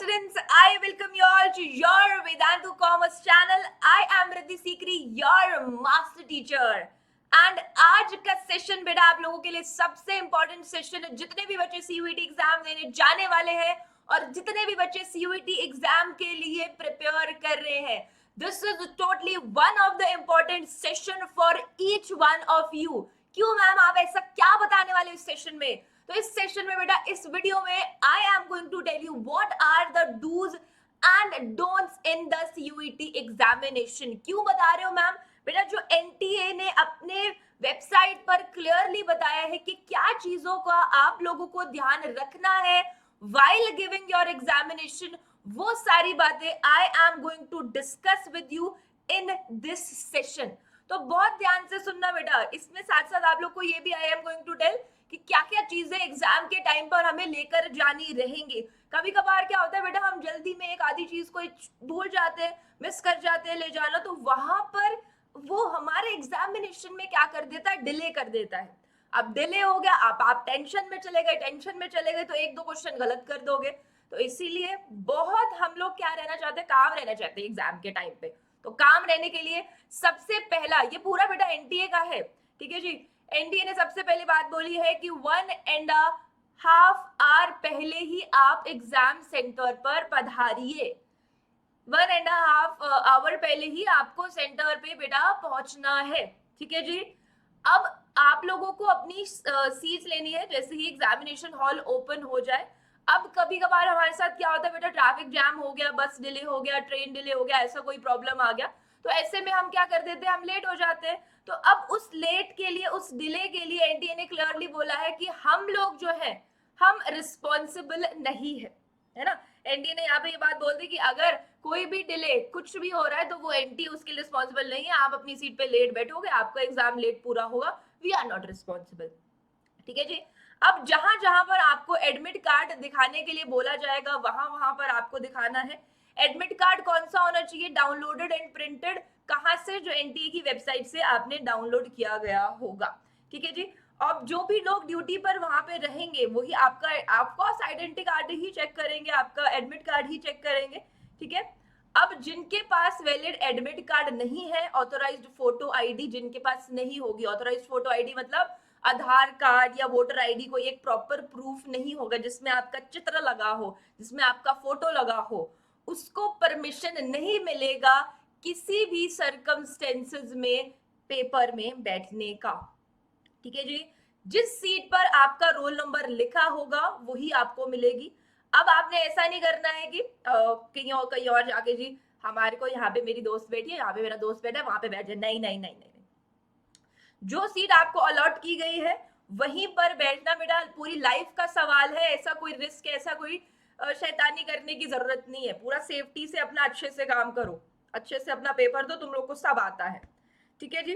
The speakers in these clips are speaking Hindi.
students, I welcome you all to your Vedantu Commerce channel. I am Riddhi Sikri, your master teacher. And आज का सेशन बेटा आप लोगों के लिए सबसे इंपॉर्टेंट सेशन है. जितने भी बच्चे सीयूईटी एग्जाम देने जाने वाले हैं और जितने भी बच्चे सीयूईटी एग्जाम के लिए प्रिपेयर कर रहे हैं, this is totally one of the important session for each one of you. क्यों मैम, आप ऐसा क्या बताने वाले इस सेशन में? तो इस सेशन में बेटा, इस वीडियो में I am going to tell you what are the dos and don'ts in the CUET examination. क्यों बता रहे हो मैम? बेटा, जो एनटीए ने अपने वेबसाइट पर क्लियरली बताया है कि क्या चीजों का आप लोगों को ध्यान रखना है व्हाइल गिविंग योर एग्जामिनेशन, वो सारी बातें I am going to discuss with you in this session. तो बहुत ध्यान से सुनना बेटा. इसमें साथ साथ आप लोग को ये भी I am going to tell कि क्या क्या चीजें एग्जाम के टाइम पर हमें लेकर जानी रहेंगी. कभी कभार क्या होता है बेटा, हम जल्दी में एक आधी चीज को भूल जाते हैं, मिस कर जाते हैं ले जाना, तो वहां पर वो हमारे एग्जामिनेशन में क्या कर देता है, डिले कर देता है. अब डिले हो गया, आप टेंशन में चले गए तो एक दो क्वेश्चन गलत कर दोगे. तो इसीलिए बहुत हम लोग क्या रहना चाहते हैं, काम रहना चाहते हैं एग्जाम के टाइम पे. तो काम रहने के लिए सबसे पहला, ये पूरा बेटा एनटीए का है, ठीक है जी. एनटीए ने सबसे पहली बात बोली है कि 1.5 आवर पहले ही आप एग्जाम सेंटर पर पधारिए. 1.5 आवर पहले ही आपको सेंटर पे बेटा पहुंचना है, ठीक है जी. अब आप लोगों को अपनी सीट्स लेनी है जैसे ही एग्जामिनेशन हॉल ओपन हो जाए. अब कभी कभार हमारे साथ क्या होता है बेटा, ट्रैफिक जैम हो गया, बस डिले हो गया, ट्रेन डिले हो गया, ऐसा कोई प्रॉब्लम आ गया, तो ऐसे में हम क्या कर देते हैं, हम लेट हो जाते हैं. तो अब उस लेट के लिए, उस डिले के लिए एनटीए ने क्लियरली बोला है कि हम लोग जो है, हम रिस्पॉन्सिबल नहीं है ना. एनटीए ने यहाँ पे ये बात बोल दी कि अगर कोई भी डिले कुछ भी हो रहा है तो वो एनटीए उसके लिए रिस्पॉन्सिबल नहीं है. आप अपनी सीट पे लेट बैठोगे, आपका एग्जाम लेट पूरा होगा, वी आर नॉट रिस्पॉन्सिबल, ठीक है जी. अब जहां जहां पर आपको एडमिट कार्ड दिखाने के लिए बोला जाएगा, वहां वहां पर आपको दिखाना है. एडमिट कार्ड कौन सा होना चाहिए? Downloaded and printed. कहां से? जो एनटीए की वेबसाइट से आपने डाउनलोड किया गया होगा, ठीक है जी. अब जो भी लोग ड्यूटी पर वहां पे रहेंगे वही आपका आइडेंटिटी कार्ड ही चेक करेंगे, आपका एडमिट कार्ड ही चेक करेंगे, ठीक है. अब जिनके पास वैलिड एडमिट कार्ड नहीं है, ऑथोराइज्ड फोटो आईडी जिनके पास नहीं होगी, ऑथोराइज्ड फोटो आईडी मतलब आधार कार्ड या वोटर आईडी कोई एक प्रॉपर प्रूफ नहीं होगा जिसमें आपका चित्र लगा हो, जिसमें आपका फोटो लगा हो, उसको परमिशन नहीं मिलेगा किसी भी सर्कमस्टेंसेस में पेपर में बैठने का, ठीक है जी. जिस सीट पर आपका रोल नंबर लिखा होगा वही आपको मिलेगी. अब आपने ऐसा नहीं करना है कि कहीं और जाके जी हमारे को यहाँ पे मेरी दोस्त बैठी है, यहाँ पे मेरा दोस्त बैठा है, वहां पे बैठ जाए. नहीं नहीं नहीं नहीं. जो सीट आपको अलॉट की गई है वहीं पर बैठना बेटा पूरी लाइफ का सवाल है. ऐसा कोई रिस्क, ऐसा कोई शैतानी करने की जरूरत नहीं है. पूरा सेफ्टी से अपना अच्छे से काम करो, अच्छे से अपना पेपर दो, तुम लोग को सब आता है, ठीक है जी.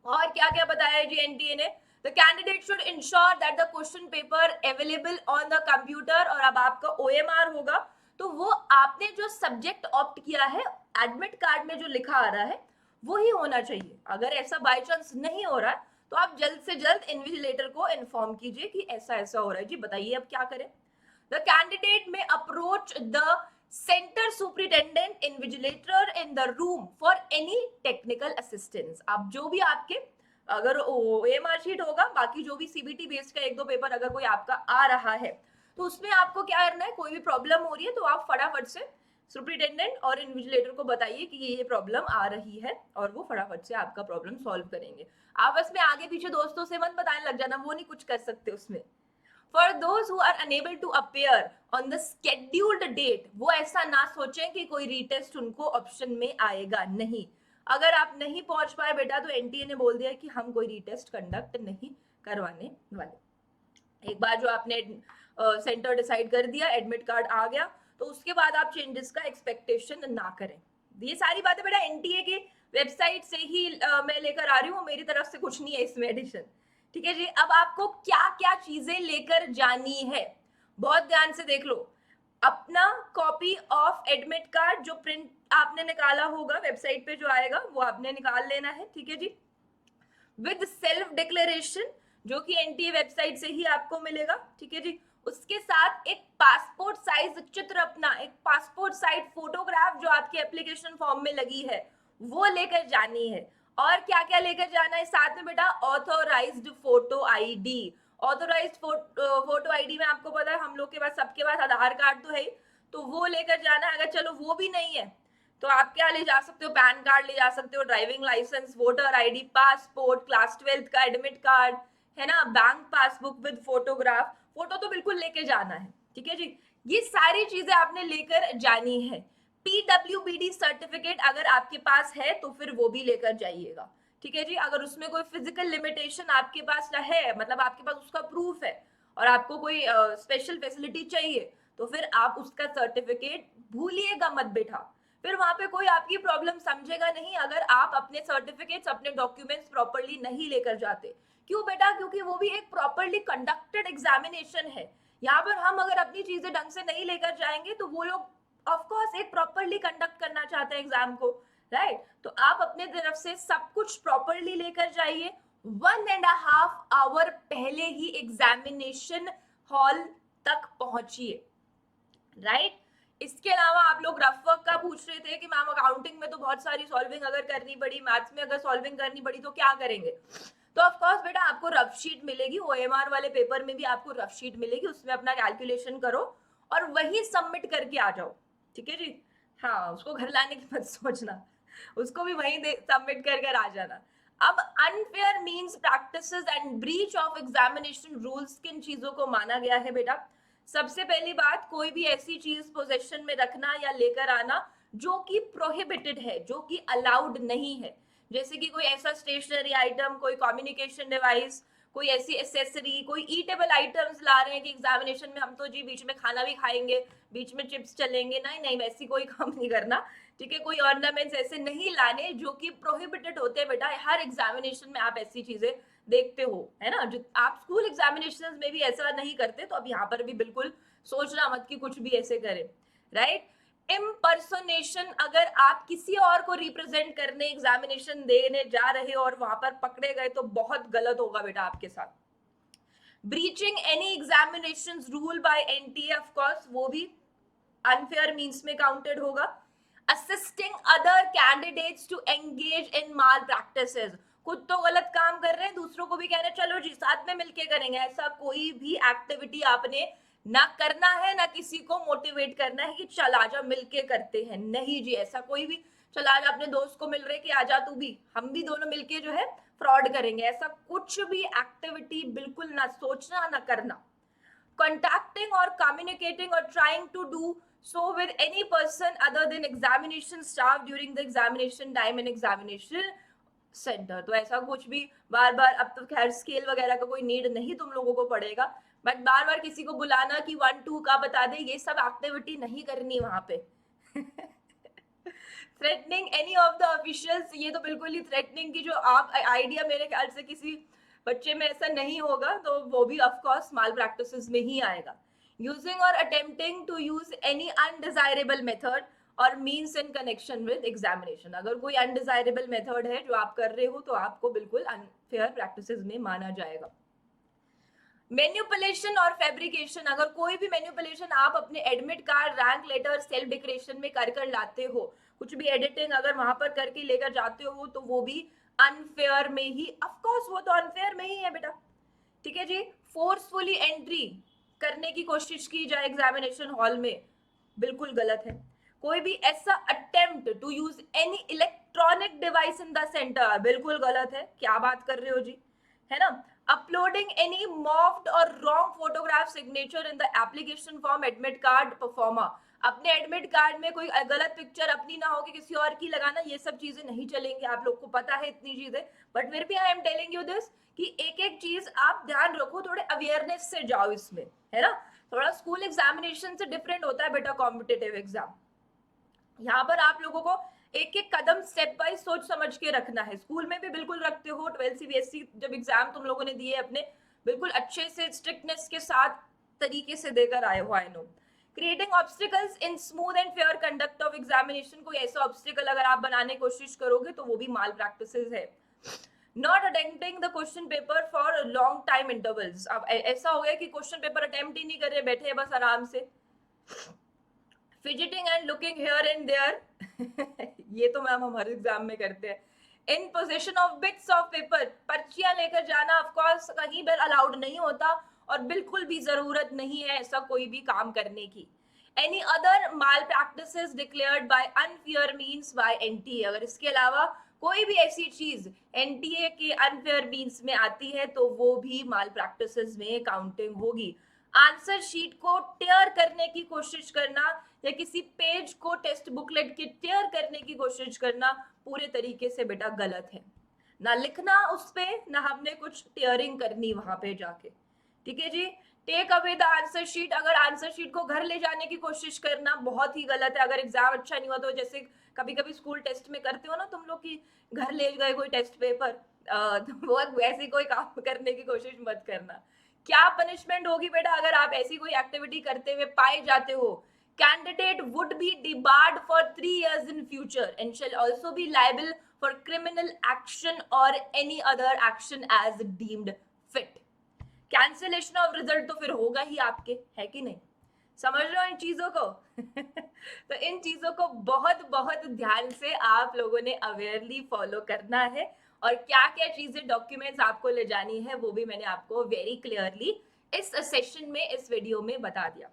और क्या क्या बताया है जी एनटीए ने? The candidate should ensure that the question paper available on the computer. और अब आपका ओएमआर होगा तो वो आपने जो सब्जेक्ट ऑप्ट किया है एडमिट कार्ड में जो लिखा आ रहा है वो ही होना चाहिए. अगर ऐसा बाय चांस नहीं हो रहा है तो आप जल्द से जल्द इन्विजिलेटर को इन्फॉर्म कीजिए कि ऐसा ऐसा हो रहा है जी, बताइए अब क्या करें. द कैंडिडेट में approach the centre superintendent invigilator in the room for any technical assistance. अब जो भी आपके अगर ओएमआर शीट होगा, बाकी जो भी सीबीटी बेस्ड का एक दो पेपर अगर कोई आपका आ रहा है तो उसमें आपको क्या करना है, कोई भी प्रॉब्लम हो रही है तो आप फटाफट से सुपरिटेंडेंट और इन्विजिलेटर को बताइए कि ये प्रॉब्लम आ रही है और वो फटाफट से आपका प्रॉब्लम सॉल्व करेंगे. आपस में आगे पीछे दोस्तों से मत बताने लग जाना, वो नहीं कुछ कर सकते उसमें. For those who are unable to appear on the scheduled date, वो ऐसा ना सोचें कि कोई रीटेस्ट उनको ऑप्शन में आएगा. नहीं, अगर आप नहीं पहुंच पाए बेटा तो एनटीए ने बोल दिया कि हम कोई रीटेस्ट कंडक्ट नहीं करवाने वाले. एक बार जो आपने सेंटर डिसाइड कर दिया, एडमिट कार्ड आ गया, तो उसके बाद आप चेंजेस का एक्सपेक्टेशन ना करें. ये सारी बातें बेटा एनटीए की वेबसाइट से ही मैं लेकर आ रही हूँ, मेरी तरफ से कुछ नहीं है इसमें एडिशन, ठीक है जी. अब आपको क्या क्या चीजें लेकर जानी है, बहुत ध्यान से देख लो. अपना कॉपी ऑफ एडमिट कार्ड जो प्रिंट आपने निकाला होगा, वेबसाइट पे जो आएगा वो आपने निकाल लेना है, ठीक है जी. विद सेल्फ डिक्लेरेशन जो कि एनटीए वेबसाइट से ही आपको मिलेगा, ठीक है जी. उसके साथ एक पासपोर्ट साइज चित्र अपना, एक पासपोर्ट साइज फोटोग्राफ जो आपके एप्लीकेशन फॉर्म में लगी है वो लेकर जानी है। और क्या क्या लेकर जाना है साथ में बेटा? Authorised photo ID. Authorised photo ID में आपको पता है हम लोग के पास, सबके पास आधार कार्ड तो है ही, तो वो लेकर जाना है। अगर चलो वो भी नहीं है तो आप क्या ले जा सकते हो? पैन कार्ड ले जा सकते हो, driving licence, voter ID, passport, class 12 का एडमिट कार्ड, है ना, bank passbook with photograph. Photo तो बिल्कुल लेके जाना है, ठीक है जी। ये सारी चीजें आपने लेकर जानी है। पीडब्ल्यूबीडी सर्टिफिकेट अगर आपके पास है तो फिर वो भी लेकर जाइएगा, ठीक है जी। अगर उसमें कोई फिजिकल लिमिटेशन आपके पास है, मतलब आपके पास उसका प्रूफ है और आपको कोई स्पेशल फैसिलिटी चाहिए, तो फिर आप उसका सर्टिफिकेट भूलिएगा मत बेटा। फिर वहां पे कोई आपकी प्रॉब्लम समझेगा नहीं अगर आप अपने सर्टिफिकेट्स, अपने डॉक्यूमेंट्स प्रॉपरली नहीं लेकर जाते। क्यों बेटा? क्योंकि वो भी एक प्रॉपरली कंडक्टेड एग्जामिनेशन है। यहाँ पर हम अगर अपनी चीजें ढंग से नहीं लेकर जाएंगे तो वो लोग ऑफ कोर्स एक प्रॉपरली कंडक्ट करना चाहते हैं एग्जाम को, राइट? तो आप अपने तरफ से सब कुछ प्रॉपरली लेकर जाइए। 1.5 आवर पहले ही एग्जामिनेशन हॉल तक पहुंचिए, राइट? इसके अलावा आप लोग रफ वर्क का पूछ रहे थे कि मैम अकाउंटिंग में तो बहुत सारी सॉल्विंग अगर करनी पड़ी, मैथ्स में अगर सॉल्विंग करनी पड़ी तो क्या करेंगे? तो ऑफ कोर्स बेटा आपको रफ शीट मिलेगी, ओएमआर वाले पेपर में भी आपको रफ शीट मिलेगी, उसमें अपना कैलकुलेशन करो और वही सबमिट करके आ जाओ, ठीक है जी। हाँ, उसको घर लाने की मत सोचना, उसको भी वहीं सबमिट कर कर आ जाना। अब unfair means practices and breach of examination rules किन चीजों को माना गया है बेटा? सबसे पहली बात, कोई भी ऐसी चीज पोजेशन में रखना या लेकर आना जो कि प्रोहिबिटेड है, जो कि अलाउड नहीं है। जैसे कि कोई ऐसा स्टेशनरी आइटम, कोई कम्युनिकेशन डिवाइस, कोई ऐसी एसेसरी, कोई ईटेबल आइटम्स ला रहे हैं कि एग्जामिनेशन में हम तो जी बीच में खाना भी खाएंगे, बीच में चिप्स चलेंगे, नहीं नहीं, वैसी कोई काम नहीं करना, ठीक है। कोई ऑर्नामेंट्स ऐसे नहीं लाने जो कि प्रोहिबिटेड होते हैं बेटा। हर एग्जामिनेशन में आप ऐसी चीजें देखते हो, है ना। जो आप स्कूल एग्जामिनेशन में भी ऐसा नहीं करते तो अब यहाँ पर भी बिल्कुल सोचना मत कि कुछ भी ऐसे करें, राइट? इम्पर्सोनेशन, अगर आप किसी और को रिप्रेजेंट करने एग्जामिनेशन देने जा रहे हो और वहां पर पकड़े गए तो बहुत गलत होगा बेटा आपके साथ। Breaching any examination rule by NTA, of course वो भी अनफेयर मीन्स में काउंटेड होगा। Assisting other candidates to engage in malpractices, खुद तो गलत काम कर रहे हैं, दूसरों को भी कह रहे हैं चलो जी साथ में मिलके करेंगे। ऐसा कोई भी एक्टिविटी आपने ना करना है, ना किसी को मोटिवेट करना है कि चल आजा मिलके करते हैं, नहीं जी। ऐसा कोई भी चल आज अपने दोस्त को मिल रहे कि आजा तू भी, हम भी दोनों मिलके जो है फ्रॉड करेंगे, ऐसा कुछ भी एक्टिविटी बिल्कुल ना सोचना ना करना। contacting or communicating or trying to do so with any person other than examination staff during the examination time and examination center, तो ऐसा कुछ भी बार बार, अब तो खैर स्केल वगैरह का कोई नीड नहीं तुम लोगों को पड़ेगा, बट बार बार किसी को बुलाना कि 1-2 का बता दे, ये सब एक्टिविटी नहीं करनी वहां पे। Threatening any of the officials, ये तो बिल्कुल ही थ्रेटनिंग की जो आप आइडिया मेरे ख्याल से किसी बच्चे में ऐसा नहीं होगा, तो वो भी ऑफ कोर्स माल प्रैक्टिसेस में ही आएगा। यूजिंग और attempting to use any undesirable method और means in connection with examination, अगर कोई अनडिजायरेबल मेथड है जो आप कर रहे हो तो आपको बिल्कुल अनफेयर प्रैक्टिसेस में माना जाएगा। मैन्युपुलेशन और फैब्रिकेशन, अगर कोई भी मैन्युपुलेशन आप अपने admit card, rank letter, self declaration में कर लाते हो, कुछ भी एडिटिंग अगर वहां पर करके लेकर जाते हो तो वो भी अनफेयर में ही, ऑफ कोर्स वो तो अनफेयर में ही है बेटा, ठीक है जी। फोर्सफुली एंट्री करने की कोशिश की जाए एग्जामिनेशन हॉल में, बिल्कुल गलत है। कोई भी ऐसा attempt to use any electronic device in the centre, बिल्कुल गलत है, क्या बात कर रहे हो जी, है ना। अपलोडिंग एनी मॉफ्ड और wrong photograph signature in the application form admit card pro forma, अपने एडमिट कार्ड में कोई गलत पिक्चर अपनी ना हो कि किसी और की लगाना, ये सब चीजें नहीं चलेंगी, आप लोग को पता है इतनी चीजें, बट फिर भी I am telling you this कि एक एक चीज आप ध्यान रखो, थोड़े अवेयरनेस से जाओ इसमें, है ना। थोड़ा स्कूल एग्जामिनेशन से डिफरेंट होता है बेटा कॉम्पिटेटिव एग्जाम, यहाँ पर आप लोगों को एक एक कदम स्टेप बाय सोच समझ के रखना है। स्कूल में भी बिल्कुल रखते हो, 12 सीबीएसई जब एग्जाम तुम लोगों ने दिए अपने, बिल्कुल अच्छे से स्ट्रिक्टनेस के साथ तरीके से देकर आए हो, I know. Creating obstacles in smooth and fair conduct of examination, कोई ऐसा ऑब्स्टिकल अगर आप बनाने की कोशिश करोगे तो वो भी माल प्रैक्टिसेस है। Not attempting the question paper for long time intervals. अब ऐसा हो गया कि क्वेश्चन पेपर अटेम्प्ट ही नहीं कर रहे, बैठे हैं बस आराम से, fidgeting and looking here and there ये तो मैम हम हर एग्जाम में करते हैं। In possession of bits of paper, पर्चियां लेकर जाना ऑफ कोर्स कहीं पर अलाउड नहीं होता और बिल्कुल भी जरूरत नहीं है ऐसा कोई भी काम करने की। Any other mall practices declared by unfair means by NTA, अगर इसके अलावा कोई भी ऐसी चीज एनटीए के अनफेयर मीन्स में आती है तो वो भी माल प्रैक्टिसेस में काउंटिंग होगी। आंसर शीट को टेयर करने की कोशिश करना या किसी पेज को टेस्ट बुकलेट के टेयर करने की कोशिश करना पूरे तरीके से बेटा गलत है। ना लिखना उस पे, ना हमने कुछ टेयरिंग करनी वहां पे जाके, ठीक है जी। Take away the answer sheet, अगर आंसर शीट को घर ले जाने की कोशिश करना बहुत ही गलत है। अगर एग्जाम अच्छा नहीं हुआ तो जैसे कभी कभी स्कूल टेस्ट में करते हो ना तुम लोग की, घर ले गए कोई टेस्ट पेपर, तो वो वैसे कोई काम करने की कोशिश मत करना। क्या पनिशमेंट होगी बेटा अगर आप ऐसी कोई एक्टिविटी करते हुए पाए जाते हो? Candidate would be debarred for 3 years in future and shall also be liable for criminal action or any other action as deemed fit। Cancellation of result तो फिर होगा ही आपके, है कि नहीं? समझ रहे हो इन चीजों को? तो इन चीजों को बहुत बहुत ध्यान से आप लोगों ने अवेयरली फॉलो करना है और क्या क्या चीजें डॉक्यूमेंट्स आपको ले जानी है वो भी मैंने आपको वेरी क्लियरली इस सेशन में, इस वीडियो में बता दिया।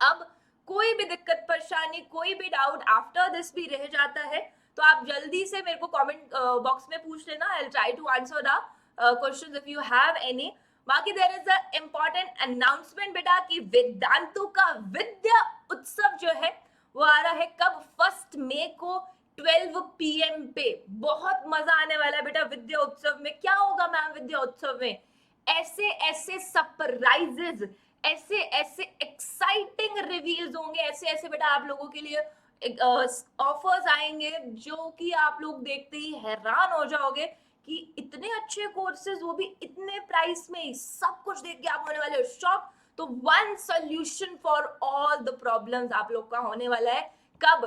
अब कोई भी दिक्कत परेशानी, कोई भी डाउट आफ्टर दिस भी रह जाता है तो आप जल्दी से मेरे को कमेंट बॉक्स में पूछ लेना। I will try to answer the questions if you have any. बाकी there is a important announcement बेटा कि वेदांतु का विद्या उत्सव जो है वो आ रहा है कब? 1 मई को 12 PM पे। बहुत मजा आने वाला है बेटा विद्या उत्सव में। क्या होगा मैम विद्या उत्सव में? ऐसे ऐसे सरप्राइजेस, ऐसे ऐसे एक्साइटिंग रिवील्स होंगे, ऐसे ऐसे बेटा आप लोगों के लिए ऑफर्स आएंगे जो कि आप लोग देखते ही हैरान हो जाओगे कि इतने अच्छे कोर्सेज, वो भी इतने प्राइस में, सब कुछ देख के आप होने वाले हो शॉक। तो one solution for all the problems आप लोग का होने वाला है कब?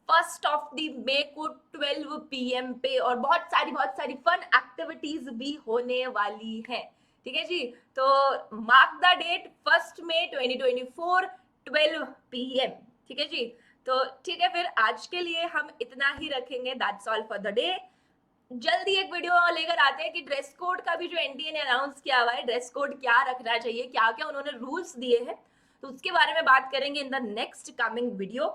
1 मई को 12 PM पे, और बहुत सारी फन एक्टिविटीज भी होने वाली हैं, ठीक है जी। तो mark the date 1 May 2024 12 PM, ठीक है जी। तो ठीक है, फिर आज के लिए हम इतना ही रखेंगे। That's all for the day. जल्दी एक वीडियो लेकर आते हैं कि ड्रेस कोड का भी जो एनटीए ने अनाउंस किया हुआ है, ड्रेस कोड क्या रखना चाहिए, क्या क्या उन्होंने रूल्स दिए हैं, तो उसके बारे में बात करेंगे in the next coming video.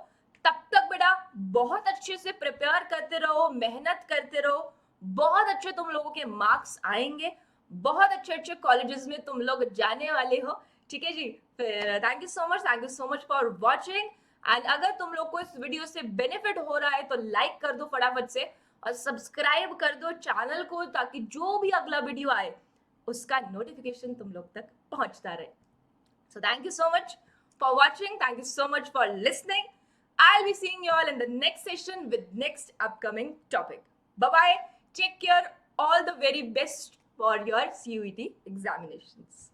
तब तक बेटा बहुत अच्छे से प्रिपेयर करते रहो, मेहनत करते रहो, बहुत अच्छे तुम लोगों के मार्क्स आएंगे, बहुत अच्छे अच्छे कॉलेजेस में तुम लोग जाने वाले हो, ठीक है जी। फिर thank you so much for watching. And अगर तुम लोग को इस वीडियो से बेनिफिट हो रहा है तो लाइक कर दो फटाफट से और सब्सक्राइब कर दो चैनल को, ताकि जो भी अगला वीडियो आए उसका नोटिफिकेशन तुम लोग तक पहुंचता रहे। So thank you so much for watching. Thank you so much for listening. I'll be seeing you all in the next session with next upcoming topic. Bye-bye. Take care. All the very best for your CUET examinations.